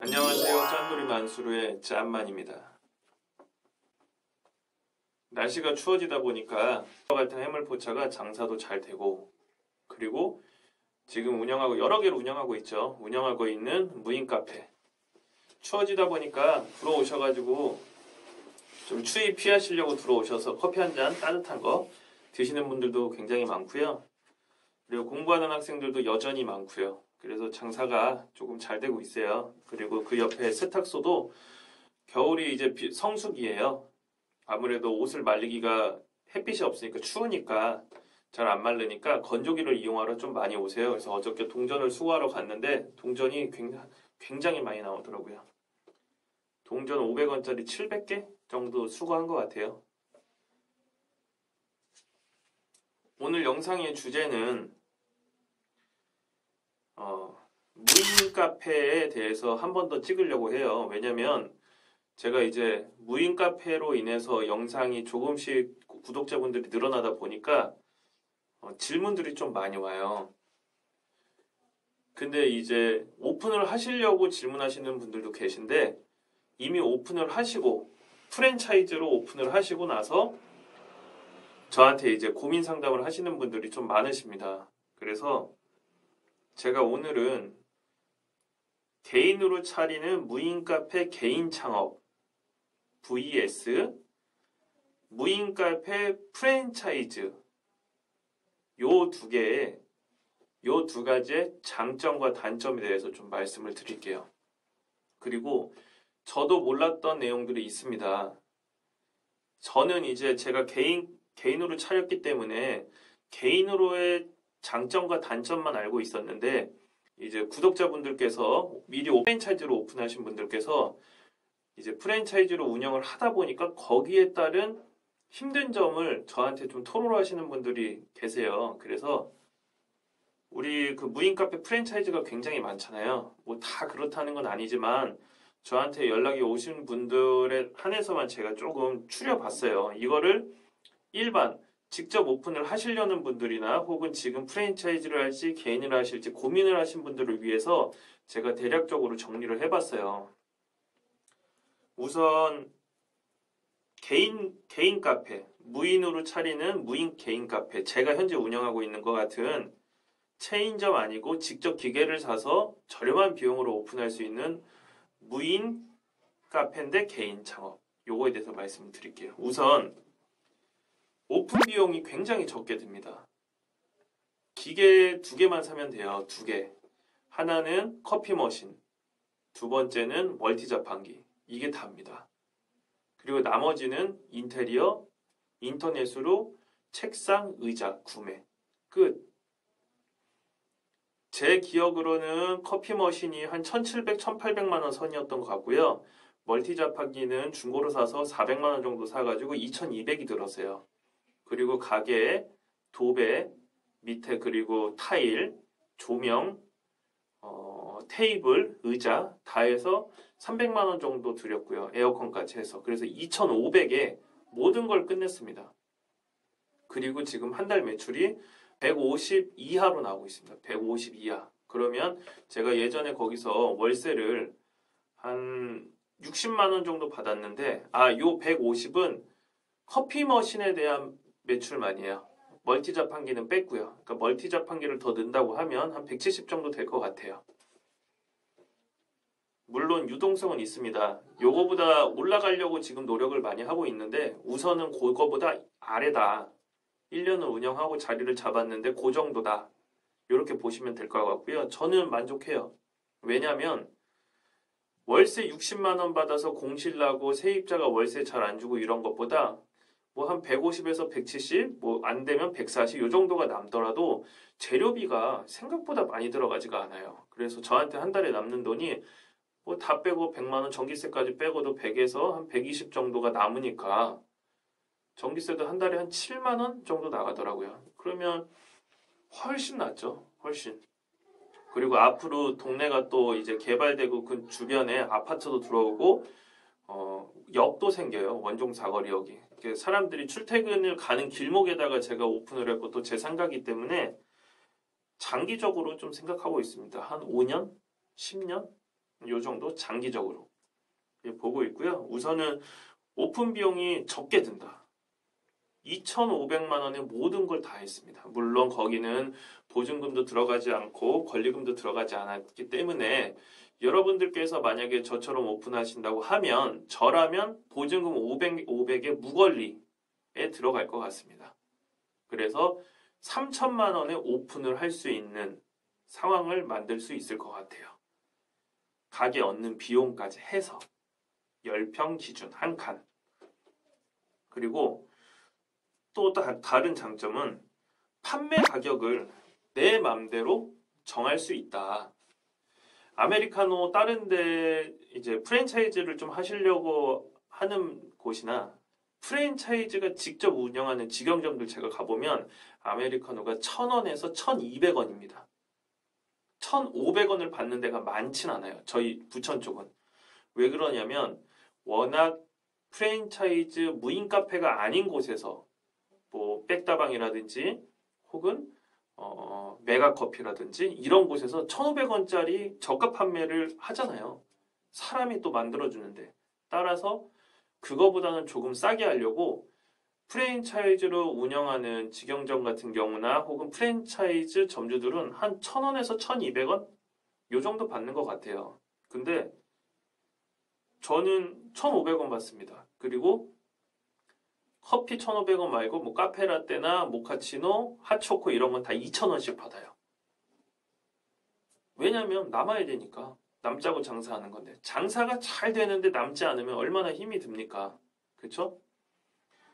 안녕하세요. 짠돌이 만수르의 짠만입니다. 날씨가 추워지다 보니까 같은 해물포차가 장사도 잘 되고, 그리고 지금 여러 개를 운영하고 있죠. 운영하고 있는 무인 카페. 추워지다 보니까 들어오셔가지고 좀 추위 피하시려고 들어오셔서 커피 한 잔 따뜻한 거 드시는 분들도 굉장히 많고요. 그리고 공부하는 학생들도 여전히 많고요. 그래서 장사가 조금 잘 되고 있어요. 그리고 그 옆에 세탁소도 겨울이 이제 성수기예요. 아무래도 옷을 말리기가 햇빛이 없으니까 추우니까 잘 안 마르니까 건조기를 이용하러 좀 많이 오세요. 그래서 어저께 동전을 수거하러 갔는데 동전이 굉장히 많이 나오더라고요. 동전 500원짜리 700개 정도 수거한 것 같아요. 오늘 영상의 주제는 무인 카페에 대해서 한 번 더 찍으려고 해요. 왜냐면 제가 이제 무인 카페로 인해서 영상이 조금씩 구독자분들이 늘어나다 보니까 질문들이 좀 많이 와요. 근데 이제 오픈을 하시려고 질문하시는 분들도 계신데 이미 오픈을 하시고 프랜차이즈로 오픈을 하시고 나서 저한테 이제 고민 상담을 하시는 분들이 좀 많으십니다. 그래서 제가 오늘은 개인으로 차리는 무인 카페 개인 창업 vs 무인 카페 프랜차이즈 요 두 가지의 장점과 단점에 대해서 좀 말씀을 드릴게요. 그리고 저도 몰랐던 내용들이 있습니다. 저는 이제 제가 개인으로 차렸기 때문에 개인으로의 장점과 단점만 알고 있었는데 이제 구독자분들께서 미리 프랜차이즈로 오픈하신 분들께서 이제 프랜차이즈로 운영을 하다 보니까 거기에 따른 힘든 점을 저한테 좀 토로하시는 분들이 계세요. 그래서 우리 그 무인 카페 프랜차이즈가 굉장히 많잖아요. 뭐 다 그렇다는 건 아니지만 저한테 연락이 오신 분들에 한해서만 제가 조금 추려봤어요. 이거를 일반 직접 오픈을 하시려는 분들이나 혹은 지금 프랜차이즈를 할지 개인을 하실지 고민을 하신 분들을 위해서 제가 대략적으로 정리를 해봤어요. 우선 개인 카페, 무인으로 차리는 무인 개인 카페, 제가 현재 운영하고 있는 것 같은 체인점 아니고 직접 기계를 사서 저렴한 비용으로 오픈할 수 있는 무인 카페인데 개인 창업. 요거에 대해서 말씀을 드릴게요. 우선 오픈 비용이 굉장히 적게 듭니다. 기계 2개만 사면 돼요. 2개. 하나는 커피 머신, 두 번째는 멀티 자판기. 이게 답니다. 그리고 나머지는 인테리어, 인터넷으로 책상, 의자 구매. 끝. 제 기억으로는 커피 머신이 한 1,700, 1,800만 원 선이었던 것 같고요. 멀티 자판기는 중고로 사서 400만 원 정도 사가지고 2,200이 들었어요. 그리고 가게에 도배, 밑에 그리고 타일, 조명, 테이블, 의자 다 해서 300만 원 정도 들였고요. 에어컨까지 해서. 그래서 2,500에 모든 걸 끝냈습니다. 그리고 지금 한 달 매출이 150 이하로 나오고 있습니다. 150 이하. 그러면 제가 예전에 거기서 월세를 한 60만 원 정도 받았는데 요 150은 커피 머신에 대한 매출만이에요. 멀티 자판기는 뺐고요. 그러니까 멀티 자판기를 더 넣는다고 하면 한 170 정도 될 것 같아요. 물론 유동성은 있습니다. 요거보다 올라가려고 지금 노력을 많이 하고 있는데 우선은 그거보다 아래다. 1년을 운영하고 자리를 잡았는데 그 정도다. 이렇게 보시면 될 것 같고요. 저는 만족해요. 왜냐하면 월세 60만 원 받아서 공실 나고 세입자가 월세 잘 안 주고 이런 것보다 뭐 한 150에서 170, 뭐 안 되면 140 이 정도가 남더라도 재료비가 생각보다 많이 들어가지가 않아요. 그래서 저한테 한 달에 남는 돈이 뭐 다 빼고 100만 원 전기세까지 빼고도 100에서 한 120 정도가 남으니까 전기세도 한 달에 한 7만 원 정도 나가더라고요. 그러면 훨씬 낫죠. 훨씬. 그리고 앞으로 동네가 또 이제 개발되고 그 주변에 아파트도 들어오고 역도 생겨요. 원종 사거리역이. 사람들이 출퇴근을 가는 길목에다가 제가 오픈을 했고 또 제 상가기 때문에 장기적으로 좀 생각하고 있습니다. 한 5년? 10년? 요 정도 장기적으로 보고 있고요. 우선은 오픈 비용이 적게 든다. 2,500만 원에 모든 걸 다 했습니다. 물론 거기는 보증금도 들어가지 않고 권리금도 들어가지 않았기 때문에 여러분들께서 만약에 저처럼 오픈하신다고 하면 저라면 보증금 500에 무권리에 들어갈 것 같습니다. 그래서 3천만 원에 오픈을 할 수 있는 상황을 만들 수 있을 것 같아요. 가게 얻는 비용까지 해서 10평 기준 한 칸. 그리고 또 다른 장점은 판매 가격을 내 맘대로 정할 수 있다. 아메리카노 다른데 이제 프랜차이즈를 좀 하시려고 하는 곳이나 프랜차이즈가 직접 운영하는 직영점들 제가 가보면 아메리카노가 1,000원에서 1,200원입니다. 1,500원을 받는 데가 많진 않아요. 저희 부천 쪽은. 왜 그러냐면 워낙 프랜차이즈 무인 카페가 아닌 곳에서 뭐 백다방이라든지 혹은 메가커피라든지 이런 곳에서 1,500원짜리 저가 판매를 하잖아요. 사람이 또 만들어주는데. 따라서 그거보다는 조금 싸게 하려고 프랜차이즈로 운영하는 직영점 같은 경우나 혹은 프랜차이즈 점주들은 한 1,000원에서 1,200원? 요 정도 받는 것 같아요. 근데 저는 1,500원 받습니다. 그리고 커피 1,500원 말고 뭐 카페라떼나 모카치노, 핫초코 이런 건 다 2,000원씩 받아요. 왜냐면 남아야 되니까. 남자고 장사하는 건데. 장사가 잘 되는데 남지 않으면 얼마나 힘이 듭니까? 그렇죠?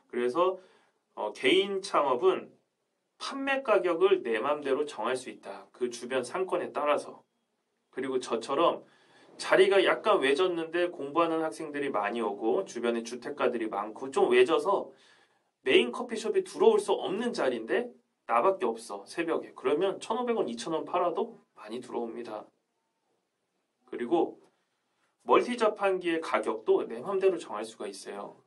그래서 개인 창업은 판매 가격을 내 맘대로 정할 수 있다. 그 주변 상권에 따라서. 그리고 저처럼 자리가 약간 외졌는데 공부하는 학생들이 많이 오고 주변에 주택가들이 많고 좀 외져서 메인 커피숍이 들어올 수 없는 자리인데 나밖에 없어 새벽에. 그러면 1,500원, 2,000원 팔아도 많이 들어옵니다. 그리고 멀티 자판기의 가격도 내 맘대로 정할 수가 있어요.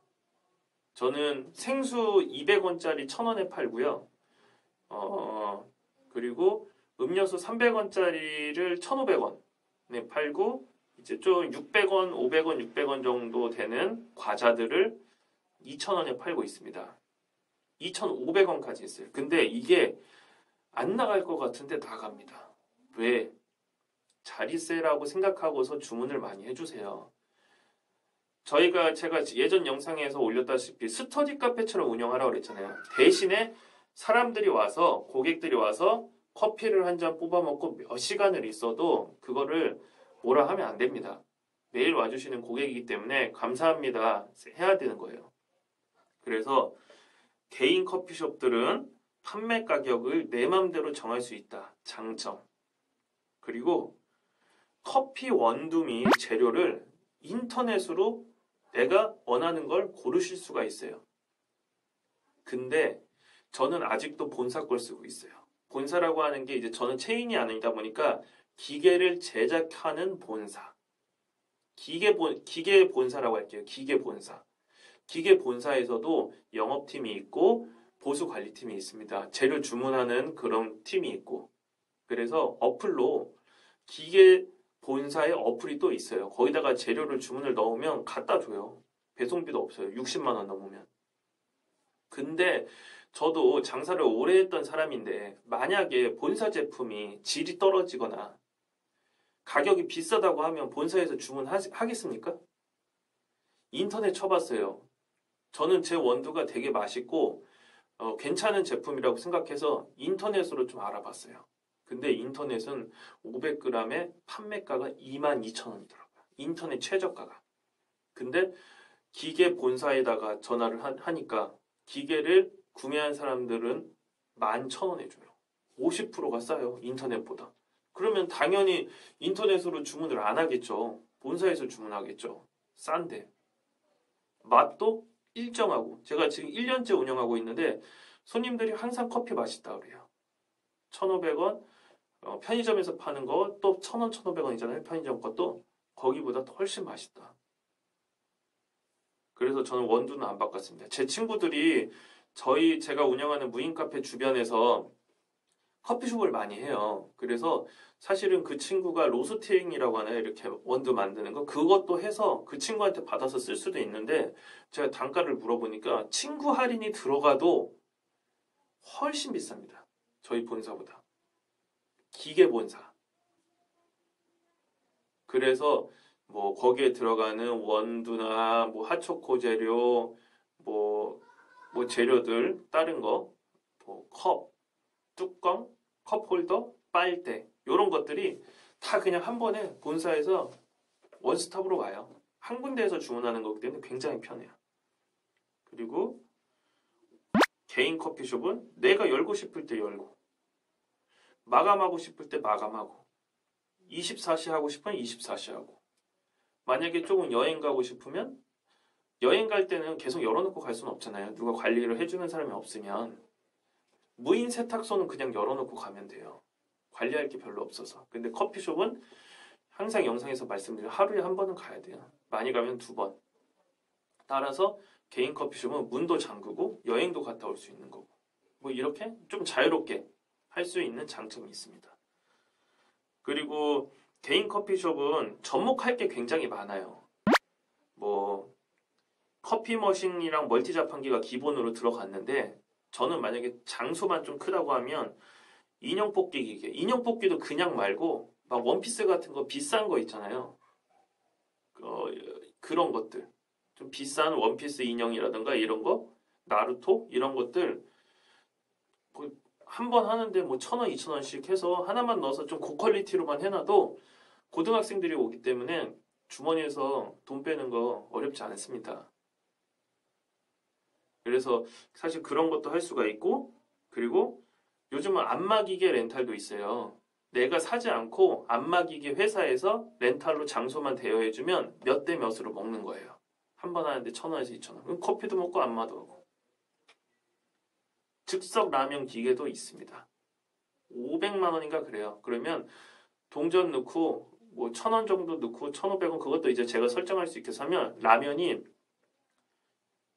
저는 생수 200원짜리 1,000원에 팔고요. 그리고 음료수 300원짜리를 1,500원에 팔고 이제 좀 600원, 500원, 600원 정도 되는 과자들을 2,000원에 팔고 있습니다. 2,500원까지 있어요. 근데 이게 안 나갈 것 같은데 나갑니다. 왜? 자리세라고 생각하고서 주문을 많이 해주세요. 제가 예전 영상에서 올렸다시피 스터디 카페처럼 운영하라고 그랬잖아요. 대신에 사람들이 와서, 고객들이 와서 커피를 한 잔 뽑아 먹고 몇 시간을 있어도 그거를 뭐라 하면 안 됩니다. 매일 와주시는 고객이기 때문에 감사합니다. 해야 되는 거예요. 그래서 개인 커피숍들은 판매 가격을 내 맘대로 정할 수 있다. 장점. 그리고 커피 원두 및 재료를 인터넷으로 내가 원하는 걸 고르실 수가 있어요. 근데 저는 아직도 본사 걸 쓰고 있어요. 본사라고 하는 게 이제 저는 체인이 아니다 보니까 기계를 제작하는 본사. 기계 본사라고 할게요. 기계 본사. 기계 본사에서도 영업팀이 있고 보수 관리팀이 있습니다. 재료 주문하는 그런 팀이 있고. 그래서 어플로 기계 본사의 어플이 또 있어요. 거기다가 재료를 주문을 넣으면 갖다 줘요. 배송비도 없어요. 60만 원 넘으면. 근데 저도 장사를 오래 했던 사람인데 만약에 본사 제품이 질이 떨어지거나 가격이 비싸다고 하면 본사에서 주문하겠습니까? 인터넷 쳐봤어요. 저는 제 원두가 되게 맛있고 괜찮은 제품이라고 생각해서 인터넷으로 좀 알아봤어요. 근데 인터넷은 500g에 판매가가 22,000원이더라고요. 인터넷 최저가가. 근데 기계 본사에다가 전화를 하니까 기계를 구매한 사람들은 11,000원에 줘요. 50%가 싸요. 인터넷보다. 그러면 당연히 인터넷으로 주문을 안 하겠죠. 본사에서 주문하겠죠. 싼데. 맛도 일정하고. 제가 지금 1년째 운영하고 있는데 손님들이 항상 커피 맛있다 그래요. 1,500원, 편의점에서 파는 거 또 1,000원, 1,500원이잖아요. 편의점 것도. 거기보다 훨씬 맛있다. 그래서 저는 원두는 안 바꿨습니다. 제 친구들이 제가 운영하는 무인 카페 주변에서 커피숍을 많이 해요. 그래서 사실은 그 친구가 로스팅이라고 하나요? 이렇게 원두 만드는 거 그것도 해서 그 친구한테 받아서 쓸 수도 있는데 제가 단가를 물어보니까 친구 할인이 들어가도 훨씬 비쌉니다. 저희 본사보다. 기계 본사. 그래서 뭐 거기에 들어가는 원두나 뭐 핫초코 재료 뭐 재료들 다른 거 뭐 컵, 뚜껑, 컵홀더, 빨대 이런 것들이 다 그냥 한 번에 본사에서 원스톱으로 와요. 한 군데에서 주문하는 거기 때문에 굉장히 편해요. 그리고 개인 커피숍은 내가 열고 싶을 때 열고 마감하고 싶을 때 마감하고 24시 하고 싶으면 24시 하고 만약에 조금 여행 가고 싶으면 여행 갈 때는 계속 열어놓고 갈 수는 없잖아요. 누가 관리를 해주는 사람이 없으면 무인 세탁소는 그냥 열어놓고 가면 돼요. 관리할 게 별로 없어서. 근데 커피숍은 항상 영상에서 말씀드린 하루에 한 번은 가야 돼요. 많이 가면 2번. 따라서 개인 커피숍은 문도 잠그고 여행도 갔다 올 수 있는 거고 뭐 이렇게 좀 자유롭게 할 수 있는 장점이 있습니다. 그리고 개인 커피숍은 접목할 게 굉장히 많아요. 뭐 커피 머신이랑 멀티 자판기가 기본으로 들어갔는데 저는 만약에 장소만 좀 크다고 하면 인형 뽑기 기계, 인형 뽑기도 그냥 말고 막 원피스 같은 거 비싼 거 있잖아요. 그런 것들 좀 비싼 원피스 인형이라든가 이런 거 나루토 이런 것들 뭐 한 번 하는데 뭐 1,000원, 2,000원씩 해서 하나만 넣어서 좀 고퀄리티로만 해놔도 고등학생들이 오기 때문에 주머니에서 돈 빼는 거 어렵지 않습니다. 그래서 사실 그런 것도 할 수가 있고 그리고 요즘은 안마기계 렌탈도 있어요. 내가 사지 않고 안마기계 회사에서 렌탈로 장소만 대여해주면 몇 대 몇으로 먹는 거예요. 한 번 하는데 1,000원에서 2,000원. 그럼 커피도 먹고 안마도 하고. 즉석 라면 기계도 있습니다. 500만 원인가 그래요. 그러면 동전 넣고 뭐 1,000원 정도 넣고 1,500원 그것도 이제 제가 설정할 수 있게 하면 라면이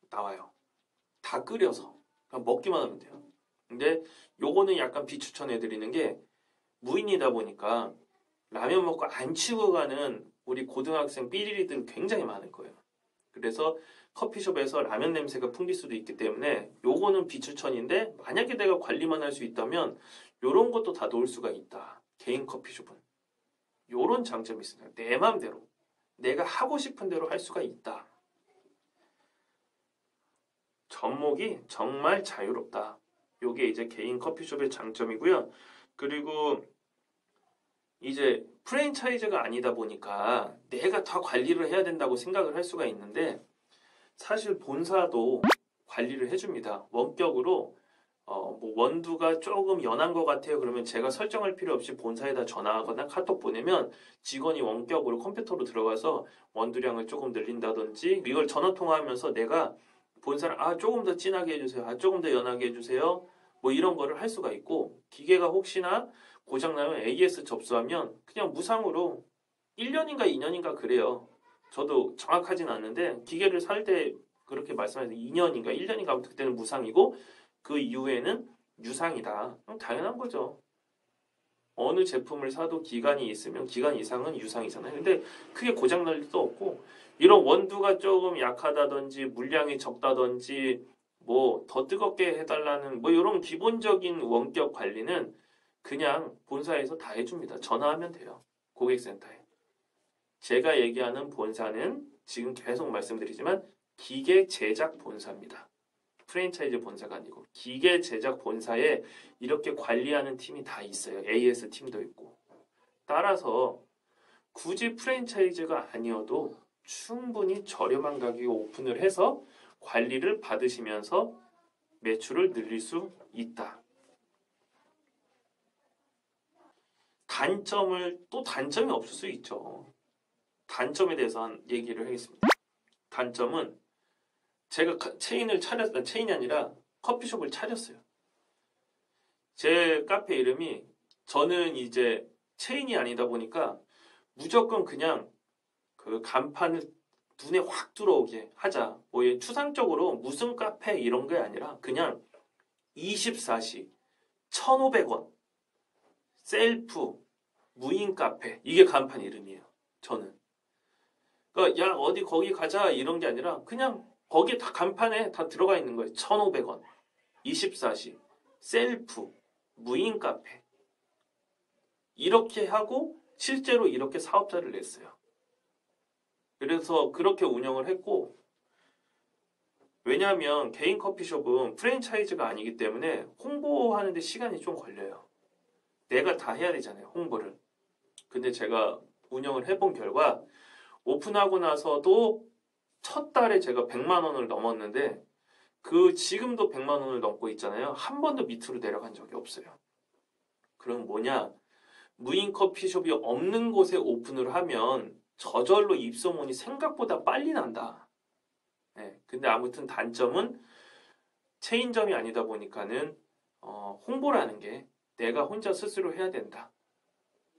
나와요. 다 끓여서 그냥 먹기만 하면 돼요. 근데 요거는 약간 비추천해드리는 게 무인이다 보니까 라면 먹고 안 치고 가는 우리 고등학생 삐리리들 굉장히 많을 거예요. 그래서 커피숍에서 라면 냄새가 풍길 수도 있기 때문에 요거는 비추천인데 만약에 내가 관리만 할 수 있다면 요런 것도 다 놓을 수가 있다. 개인 커피숍은. 요런 장점이 있습니다. 내 마음대로 내가 하고 싶은 대로 할 수가 있다. 접목이 정말 자유롭다. 요게 이제 개인 커피숍의 장점이고요. 그리고 이제 프랜차이즈가 아니다 보니까 내가 다 관리를 해야 된다고 생각을 할 수가 있는데 사실 본사도 관리를 해줍니다. 원격으로 뭐 원두가 조금 연한 것 같아요. 그러면 제가 설정할 필요 없이 본사에다 전화하거나 카톡 보내면 직원이 원격으로 컴퓨터로 들어가서 원두량을 조금 늘린다든지 이걸 전화 통화하면서 내가 본사를 조금 더 진하게 해주세요. 조금 더 연하게 해주세요. 뭐 이런 거를 할 수가 있고 기계가 혹시나 고장나면 AS 접수하면 그냥 무상으로 1년인가 2년인가 그래요. 저도 정확하진 않는데 기계를 살 때 그렇게 말씀하셨는데 2년인가 1년인가 아무튼 그때는 무상이고 그 이후에는 유상이다. 당연한 거죠. 어느 제품을 사도 기간이 있으면 기간 이상은 유상이잖아요. 근데 크게 고장날 일도 없고 이런 원두가 조금 약하다든지 물량이 적다든지 뭐 더 뜨겁게 해달라는 뭐 이런 기본적인 원격 관리는 그냥 본사에서 다 해줍니다. 전화하면 돼요. 고객센터에. 제가 얘기하는 본사는 지금 계속 말씀드리지만 기계 제작 본사입니다. 프랜차이즈 본사가 아니고 기계 제작 본사에 이렇게 관리하는 팀이 다 있어요. AS 팀도 있고. 따라서 굳이 프랜차이즈가 아니어도 충분히 저렴한 가격에 오픈을 해서 관리를 받으시면서 매출을 늘릴 수 있다. 단점이 없을 수 있죠. 단점에 대해서 얘기를 하겠습니다. 단점은 제가 체인이 아니라 커피숍을 차렸어요. 제 카페 이름이 저는 이제 체인이 아니다 보니까 무조건 그냥 그 간판을 눈에 확 들어오게 하자. 뭐 추상적으로 무슨 카페 이런 게 아니라 그냥 24시 1,500원 셀프, 무인 카페. 이게 간판 이름이에요. 저는. 그러니까 야 어디 거기 가자 이런 게 아니라 그냥 거기에 다 간판에 다 들어가 있는 거예요. 1,500원, 24시, 셀프, 무인 카페. 이렇게 하고 실제로 이렇게 사업자를 냈어요. 그래서 그렇게 운영을 했고 왜냐하면 개인 커피숍은 프랜차이즈가 아니기 때문에 홍보하는데 시간이 좀 걸려요. 내가 다 해야 되잖아요. 홍보를. 근데 제가 운영을 해본 결과 오픈하고 나서도 첫 달에 제가 100만 원을 넘었는데 그 지금도 100만 원을 넘고 있잖아요. 한 번도 밑으로 내려간 적이 없어요. 그럼 뭐냐? 무인 커피숍이 없는 곳에 오픈을 하면 저절로 입소문이 생각보다 빨리 난다. 네, 근데 아무튼 단점은 체인점이 아니다 보니까는 홍보라는 게 내가 혼자 스스로 해야 된다.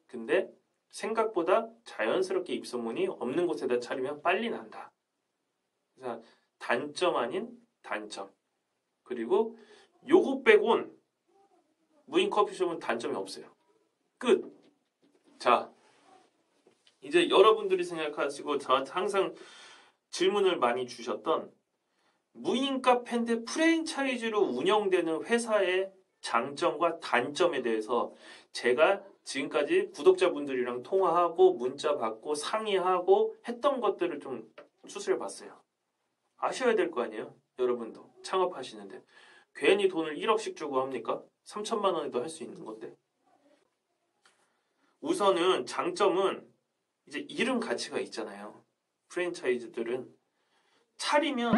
근데 생각보다 자연스럽게 입소문이 없는 곳에다 차리면 빨리 난다. 그래서 단점 아닌 단점. 그리고 요거 빼곤 무인 커피숍은 단점이 없어요. 끝. 자, 이제 여러분들이 생각하시고 저한테 항상 질문을 많이 주셨던 무인 카페인데 프랜차이즈로 운영되는 회사의 장점과 단점에 대해서 제가 지금까지 구독자분들이랑 통화하고 문자 받고 상의하고 했던 것들을 좀 수술해 봤어요. 아셔야 될 거 아니에요? 여러분도 창업하시는데 괜히 돈을 1억씩 주고 합니까? 3천만 원에도 할 수 있는 건데. 우선은 장점은 이제 이름 가치가 있잖아요. 프랜차이즈들은 차리면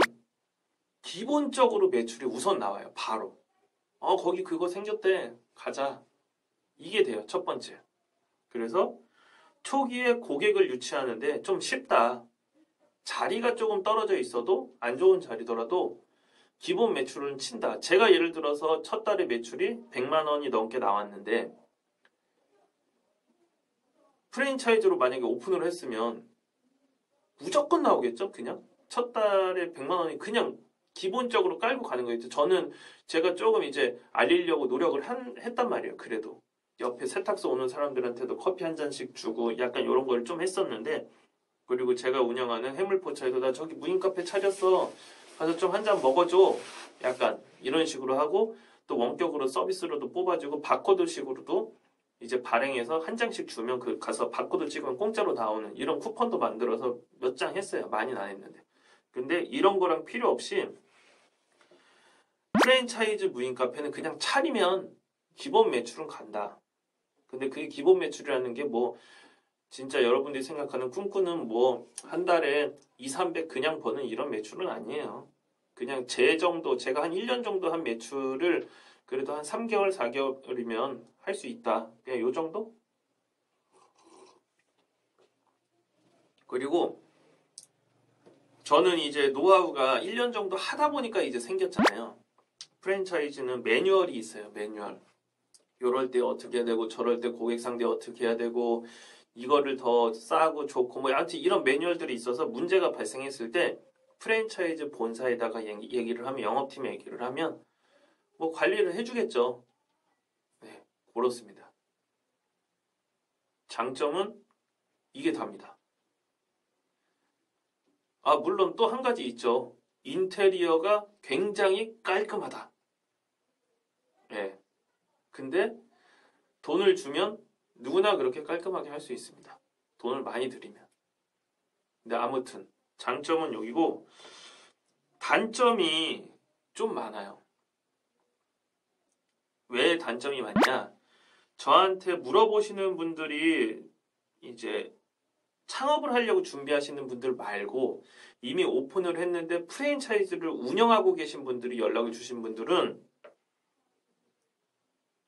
기본적으로 매출이 우선 나와요. 바로. 거기 그거 생겼대. 가자. 이게 돼요. 첫 번째. 그래서 초기에 고객을 유치하는데 좀 쉽다. 자리가 조금 떨어져 있어도 안 좋은 자리더라도 기본 매출은 친다. 제가 예를 들어서 첫 달에 매출이 100만 원이 넘게 나왔는데 프랜차이즈로 만약에 오픈을 했으면 무조건 나오겠죠? 그냥 첫 달에 100만 원이 그냥 기본적으로 깔고 가는 거겠죠. 저는 제가 조금 이제 알리려고 노력을 했단 말이에요. 그래도 옆에 세탁소 오는 사람들한테도 커피 한 잔씩 주고 약간 이런 걸 좀 했었는데 그리고 제가 운영하는 해물포차에도 나 저기 무인 카페 차렸어. 가서 좀 한 잔 먹어줘. 약간 이런 식으로 하고 또 원격으로 서비스로도 뽑아주고 바코드식으로도 이제 발행해서 한 장씩 주면 그 가서 바코드 찍으면 공짜로 나오는 이런 쿠폰도 만들어서 몇 장 했어요. 많이는 안 했는데. 근데 이런 거랑 필요 없이 프랜차이즈 무인 카페는 그냥 차리면 기본 매출은 간다. 근데 그게 기본 매출이라는 게 뭐 진짜 여러분들이 생각하는 꿈꾸는 뭐 한 달에 2, 300 그냥 버는 이런 매출은 아니에요. 그냥 제 정도 제가 한 1년 정도 한 매출을 그래도 한 3개월, 4개월이면 할 수 있다. 그냥 요 정도? 그리고 저는 이제 노하우가 1년 정도 하다 보니까 이제 생겼잖아요. 프랜차이즈는 매뉴얼이 있어요. 매뉴얼. 요럴 때 어떻게 해야 되고 저럴 때 고객 상대 어떻게 해야 되고 이거를 더 싸고 좋고 뭐 아무튼 이런 매뉴얼들이 있어서 문제가 발생했을 때 프랜차이즈 본사에다가 얘기를 하면 영업팀에 얘기를 하면 뭐 관리를 해주겠죠. 네, 그렇습니다. 장점은 이게 답니다. 물론 또 한 가지 있죠. 인테리어가 굉장히 깔끔하다. 네. 근데 돈을 주면 누구나 그렇게 깔끔하게 할 수 있습니다. 돈을 많이 들이면. 근데 아무튼 장점은 여기고 단점이 좀 많아요. 왜 단점이 많냐? 저한테 물어보시는 분들이 이제 창업을 하려고 준비하시는 분들 말고 이미 오픈을 했는데 프랜차이즈를 운영하고 계신 분들이 연락을 주신 분들은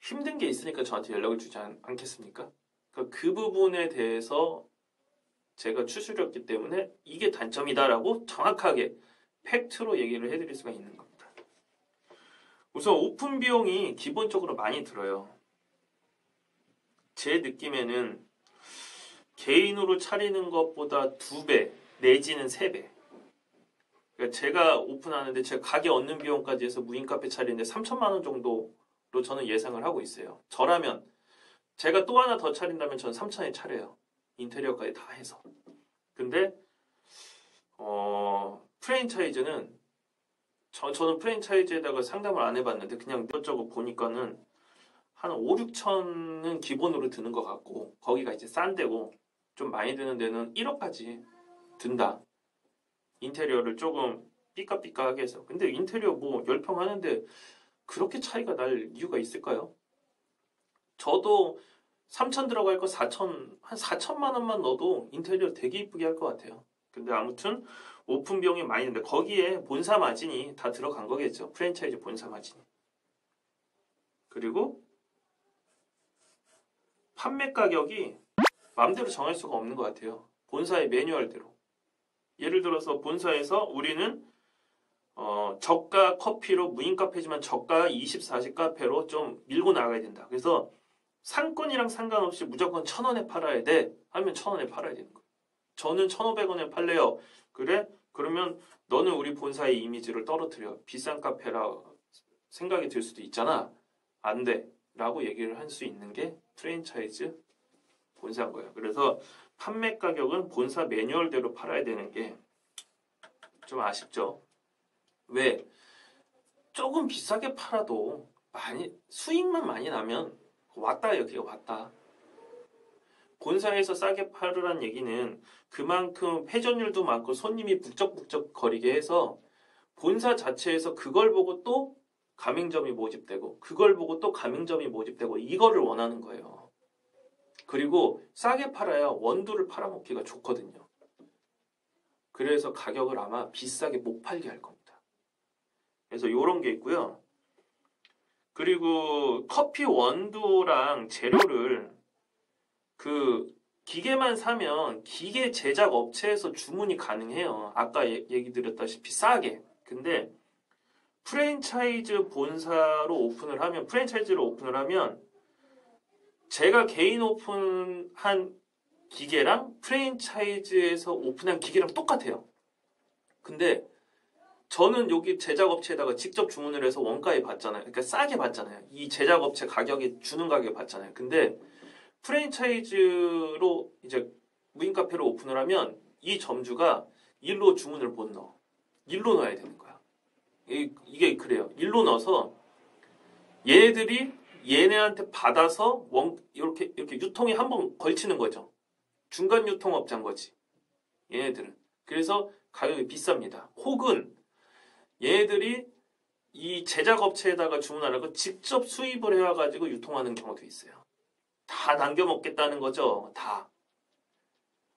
힘든 게 있으니까 저한테 연락을 주지 않겠습니까? 그 부분에 대해서 제가 추스렸기 때문에 이게 단점이다라고 정확하게 팩트로 얘기를 해드릴 수가 있는 겁니다. 우선 오픈 비용이 기본적으로 많이 들어요. 제 느낌에는 개인으로 차리는 것보다 2배 내지는 3배. 그러니까 제가 오픈하는데 제가 가게 얻는 비용까지 해서 무인 카페 차리는데 3천만 원 정도로 저는 예상을 하고 있어요. 저라면 제가 또 하나 더 차린다면 전 3천에 차려요. 인테리어까지 다 해서. 근데 프랜차이즈는 저는 프랜차이즈에다가 상담을 안 해봤는데 그냥 이것저것 보니까는 한 5, 6천은 기본으로 드는 것 같고 거기가 이제 싼 데고 좀 많이 드는 데는 1억까지 든다. 인테리어를 조금 삐까삐까하게 해서. 근데 인테리어 뭐 10평 하는데 그렇게 차이가 날 이유가 있을까요? 저도 3천 들어갈 거 4천, 한 4천만 원만 넣어도 인테리어 되게 이쁘게 할 것 같아요. 근데 아무튼 오픈 비용이 많이 드는데 거기에 본사 마진이 다 들어간 거겠죠. 프랜차이즈 본사 마진이. 그리고 판매 가격이 마음대로 정할 수가 없는 것 같아요. 본사의 매뉴얼대로. 예를 들어서 본사에서 우리는 저가 커피로 무인 카페지만 저가 24시 카페로 좀 밀고 나가야 된다. 그래서 상권이랑 상관없이 무조건 1,000원에 팔아야 돼. 하면 1,000원에 팔아야 되는 거예요. 저는 1,500원에 팔래요. 그래? 그러면 너는 우리 본사의 이미지를 떨어뜨려. 비싼 카페라 생각이 들 수도 있잖아. 안 돼. 라고 얘기를 할 수 있는 게 프랜차이즈 본사인 거예요. 그래서 판매 가격은 본사 매뉴얼대로 팔아야 되는 게 좀 아쉽죠. 왜? 조금 비싸게 팔아도 수익만 많이 나면 왔다 여기가 왔다. 본사에서 싸게 팔으란 얘기는 그만큼 회전율도 많고 손님이 북적북적 거리게 해서 본사 자체에서 그걸 보고 또 가맹점이 모집되고 그걸 보고 또 가맹점이 모집되고 이거를 원하는 거예요. 그리고 싸게 팔아야 원두를 팔아먹기가 좋거든요. 그래서 가격을 아마 비싸게 못 팔게 할 겁니다. 그래서 이런 게 있고요. 그리고 커피 원두랑 재료를 그 기계만 사면 기계 제작 업체에서 주문이 가능해요. 아까 얘기 드렸다시피 싸게. 근데 프랜차이즈로 오픈을 하면 제가 개인 오픈한 기계랑 프랜차이즈에서 오픈한 기계랑 똑같아요. 근데 저는 여기 제작업체에다가 직접 주문을 해서 원가에 받잖아요. 그러니까 싸게 받잖아요. 이 제작업체 가격에 주는 가격에 받잖아요. 근데 프랜차이즈로 이제 무인 카페를 오픈을 하면 이 점주가 일로 주문을 못 넣어. 일로 넣어야 되는 거야. 이게 그래요. 일로 넣어서 얘네한테 받아서 이렇게 유통이 한 번 걸치는 거죠. 중간 유통업자인 거지. 얘네들은. 그래서 가격이 비쌉니다. 혹은 얘네들이 이 제작업체에다가 주문하는 거 직접 수입을 해와가지고 유통하는 경우도 있어요. 다 남겨먹겠다는 거죠. 다.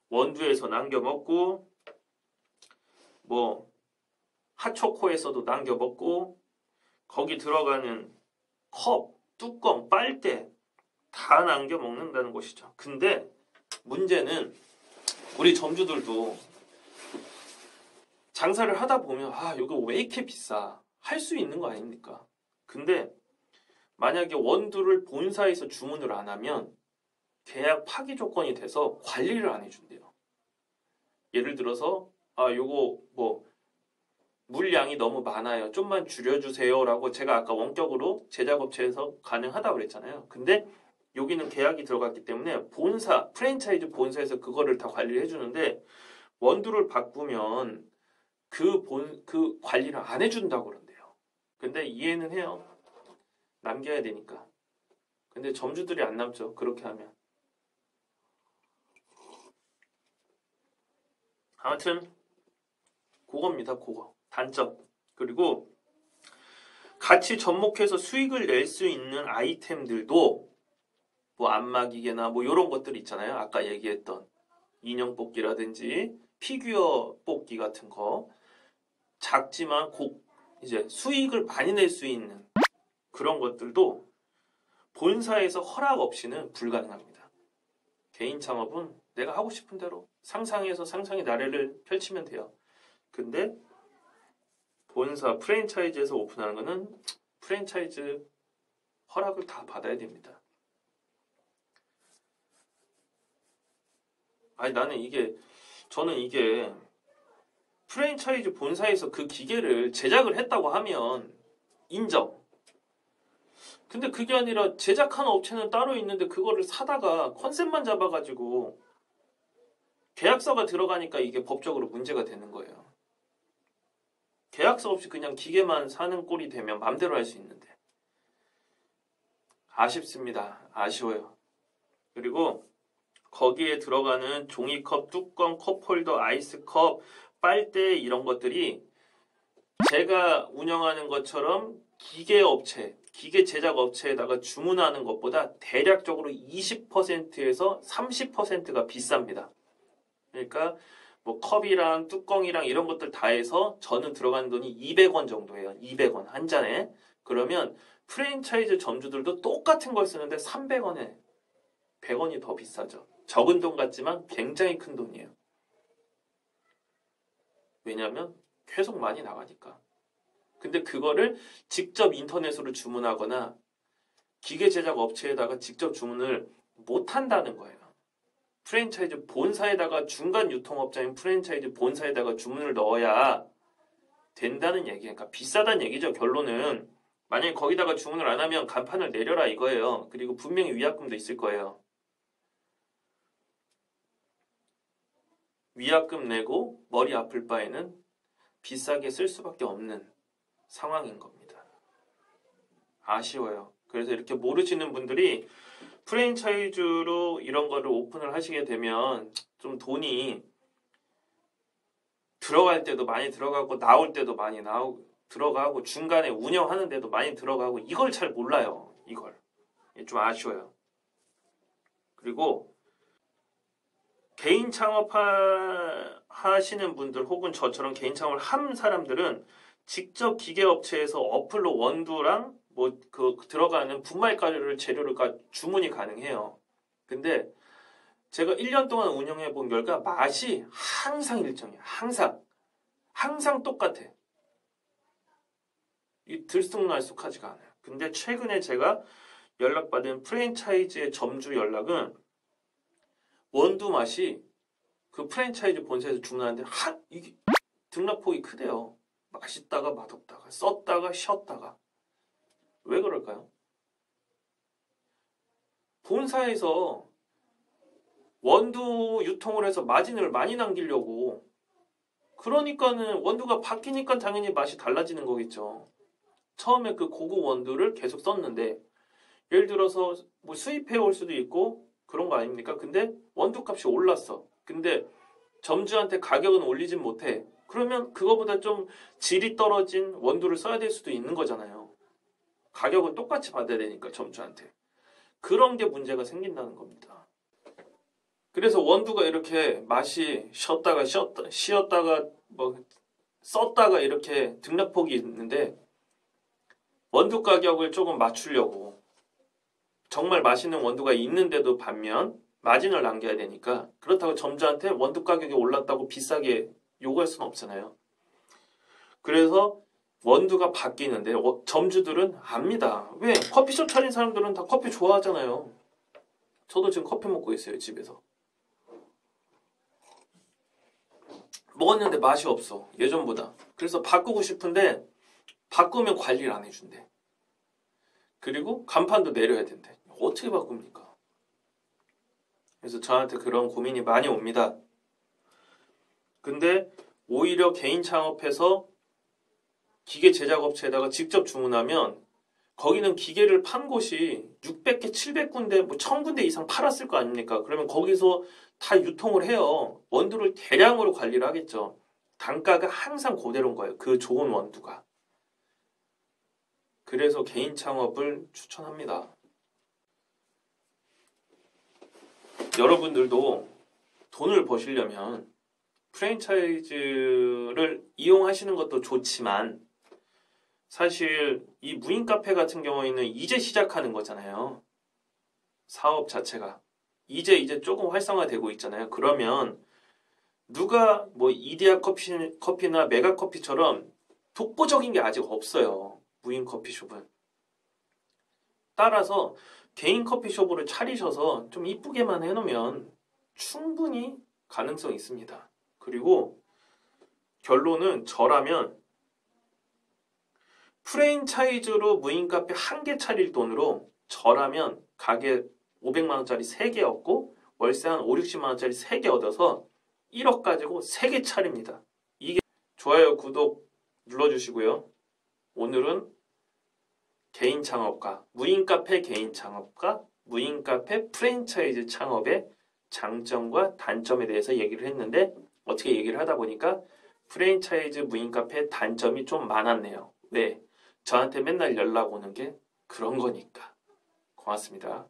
원두에서 남겨먹고 뭐 핫초코에서도 남겨먹고 거기 들어가는 컵, 뚜껑, 빨대 다 남겨먹는다는 것이죠. 근데 문제는 우리 점주들도 장사를 하다 보면 이거 왜 이렇게 비싸? 할 수 있는 거 아닙니까? 근데 만약에 원두를 본사에서 주문을 안 하면 계약 파기 조건이 돼서 관리를 안 해준대요. 예를 들어서 요거 뭐 물량이 너무 많아요. 좀만 줄여주세요라고 제가 아까 원격으로 제작업체에서 가능하다고 그랬잖아요. 근데 여기는 계약이 들어갔기 때문에 프랜차이즈 본사에서 그거를 다 관리를 해주는데 원두를 바꾸면 그 관리를 안 해준다고 그런대요. 근데 이해는 해요. 남겨야 되니까. 근데 점주들이 안 남죠. 그렇게 하면. 아무튼 그겁니다. 그거. 단점. 그리고 같이 접목해서 수익을 낼 수 있는 아이템들도 뭐 안마기계나 뭐 이런 것들 있잖아요. 아까 얘기했던 인형 뽑기라든지 피규어 뽑기 같은 거 작지만 이제 수익을 많이 낼 수 있는 그런 것들도 본사에서 허락 없이는 불가능합니다. 개인 창업은 내가 하고 싶은 대로 상상해서 상상의 나래를 펼치면 돼요. 근데 본사 프랜차이즈에서 오픈하는 거는 프랜차이즈 허락을 다 받아야 됩니다. 저는 이게 프랜차이즈 본사에서 그 기계를 제작을 했다고 하면 인정. 근데 그게 아니라 제작하는 업체는 따로 있는데 그거를 사다가 컨셉만 잡아가지고 계약서가 들어가니까 이게 법적으로 문제가 되는 거예요. 계약서 없이 그냥 기계만 사는 꼴이 되면 맘대로 할 수 있는데. 아쉽습니다. 아쉬워요. 그리고 거기에 들어가는 종이컵, 뚜껑, 컵홀더, 아이스컵, 빨대 이런 것들이 제가 운영하는 것처럼 기계 제작 업체에다가 주문하는 것보다 대략적으로 20%에서 30%가 비쌉니다. 그러니까 뭐 컵이랑 뚜껑이랑 이런 것들 다 해서 저는 들어가는 돈이 200원 정도예요. 200원 한 잔에. 그러면 프랜차이즈 점주들도 똑같은 걸 쓰는데 300원에 100원이 더 비싸죠. 적은 돈 같지만 굉장히 큰 돈이에요. 왜냐하면 계속 많이 나가니까. 근데 그거를 직접 인터넷으로 주문하거나 기계 제작 업체에다가 직접 주문을 못 한다는 거예요. 프랜차이즈 본사에다가 중간 유통업자인 프랜차이즈 본사에다가 주문을 넣어야 된다는 얘기예요. 그러니까 비싸다는 얘기죠. 결론은. 만약에 거기다가 주문을 안 하면 간판을 내려라 이거예요. 그리고 분명히 위약금도 있을 거예요. 위약금 내고 머리 아플 바에는 비싸게 쓸 수밖에 없는 상황인 겁니다. 아쉬워요. 그래서 이렇게 모르시는 분들이 프랜차이즈로 이런 거를 오픈을 하시게 되면 좀 돈이 들어갈 때도 많이 들어가고 나올 때도 많이 들어가고 중간에 운영하는 데도 많이 들어가고 이걸 잘 몰라요. 이걸. 좀 아쉬워요. 그리고 개인 창업하시는 분들 혹은 저처럼 개인 창업을 한 사람들은 직접 기계업체에서 어플로 원두랑 뭐 그 들어가는 분말가루를 재료를 주문이 가능해요. 근데 제가 1년 동안 운영해 본 결과 맛이 항상 일정해요. 항상 똑같아. 이 들쑥날쑥하지가 않아요. 근데 최근에 제가 연락받은 프랜차이즈의 점주 연락은 원두 맛이 그 프랜차이즈 본사에서 주문하는데 이게 등락폭이 크대요. 맛있다가 맛없다가 썼다가 쉬었다가. 왜 그럴까요? 본사에서 원두 유통을 해서 마진을 많이 남기려고 그러니까는 원두가 바뀌니까 당연히 맛이 달라지는 거겠죠. 처음에 그 고급 원두를 계속 썼는데 예를 들어서 뭐 수입해 올 수도 있고 그런 거 아닙니까? 근데 원두 값이 올랐어. 근데 점주한테 가격은 올리진 못해. 그러면 그거보다 좀 질이 떨어진 원두를 써야 될 수도 있는 거잖아요. 가격은 똑같이 받아야 되니까 점주한테. 그런 게 문제가 생긴다는 겁니다. 그래서 원두가 이렇게 맛이 쉬었다가 뭐 썼다가 이렇게 등락폭이 있는데 원두 가격을 조금 맞추려고 정말 맛있는 원두가 있는데도 반면 마진을 남겨야 되니까 그렇다고 점주한테 원두 가격이 올랐다고 비싸게 요구할 수는 없잖아요. 그래서 원두가 바뀌는데 점주들은 압니다. 왜? 커피숍 차린 사람들은 다 커피 좋아하잖아요. 저도 지금 커피 먹고 있어요. 집에서. 먹었는데 맛이 없어. 예전보다. 그래서 바꾸고 싶은데 바꾸면 관리를 안 해준대. 그리고 간판도 내려야 된대. 어떻게 바꿉니까? 그래서 저한테 그런 고민이 많이 옵니다. 근데 오히려 개인 창업해서 기계 제작업체에다가 직접 주문하면 거기는 기계를 판 곳이 600개, 700군데, 뭐 1000군데 이상 팔았을 거 아닙니까? 그러면 거기서 다 유통을 해요. 원두를 대량으로 관리를 하겠죠. 단가가 항상 그대로인 거예요. 그 좋은 원두가. 그래서 개인 창업을 추천합니다. 여러분들도 돈을 버시려면 프랜차이즈를 이용하시는 것도 좋지만 사실 이 무인 카페 같은 경우에는 이제 시작하는 거잖아요. 사업 자체가. 이제 조금 활성화되고 있잖아요. 그러면 누가 뭐 이디야 커피나 메가 커피처럼 독보적인 게 아직 없어요. 무인 커피숍은. 따라서 개인 커피숍으로 차리셔서 좀 이쁘게만 해놓으면 충분히 가능성이 있습니다. 그리고 결론은 저라면 프랜차이즈로 무인 카페 한 개 차릴 돈으로 저라면 가게 500만 원짜리 3개 얻고 월세 한 5, 60만 원짜리 3개 얻어서 1억 가지고 3개 차립니다. 이게 좋아요, 구독 눌러주시고요. 오늘은 개인 창업가, 무인 카페 개인 창업가, 무인 카페 프랜차이즈 창업의 장점과 단점에 대해서 얘기를 했는데 어떻게 얘기를 하다 보니까 프랜차이즈 무인 카페 단점이 좀 많았네요. 왜? 저한테 맨날 연락 오는 게 그런 거니까. 고맙습니다.